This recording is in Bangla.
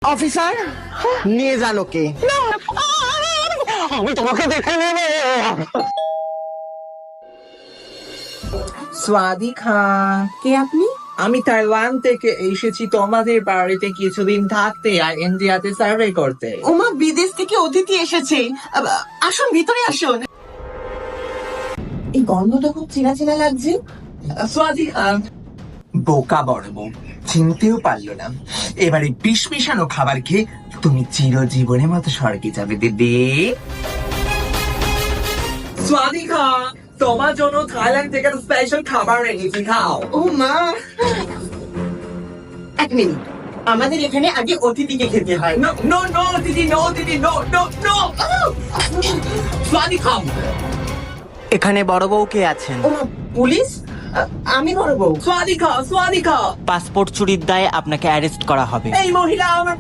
অফিসার নিয়ে যান ওকে। আমি তোমাকে দেখে নেব। স্বাদিকা, কে আপনি? আমি তাইওয়ান থেকে এসেছি তোমাদের বাড়িতে কিছুদিন থাকতে আর ইন্ডিয়াতে সার্ভে করতে। ওমা, বিদেশ থেকে অতিথি এসেছে। আসুন, ভিতরে আসুন। এই গন্ধটা খুব চেনা চেনা লাগছে। স্বাদিকা, বোকা বড় বউ, চিনতেও পারলো না। এবারে বিষ মিশানো খাবার খেয়ে তুমি চিরজীবনের মতো স্বর্গে যাবে দিদি। স্বাদিকা, তোমার জন্য থাইল্যান্ড থেকে স্পেশাল খাবার এনেছি, খাও। ও মা, এক মিনিট, আমাদের এখানে আগে অতিথিকে খেতে হয়। No, no, no, দিদি, no, দিদি, no, no, no. স্বাদিকা, এখানে বড় বউ কে আছেন? ও মা, পুলিশ? আমি বড় বউ। স্বাদিকা, স্বাদিকা, পাসপোর্ট চুরির দায়ে আপনাকে অ্যারেস্ট করা হবে। এই মহিলা আমার